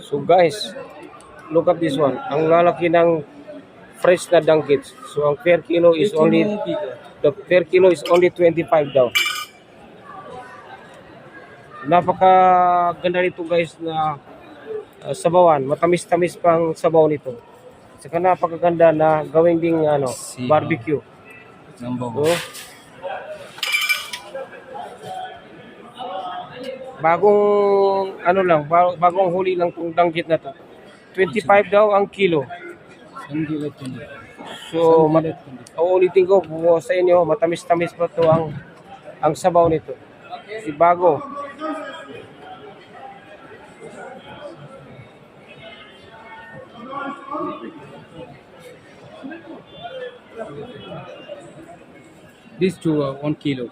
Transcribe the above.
So guys, look at this one. Ang lalaki ng fresh na dangkits. So ang per kilo is only 25 daw. Napakaganda nito guys na sabawan. Matamis-tamis pang sabaw nito. Saka napakaganda na gawing ding barbecue. So, bagong huli lang tong danggit na to. 25 daw ang kilo. So, uulitin ko sa inyo, matamis-tamis pa to ang sabaw nito. Si bago. These two are 1 kilo.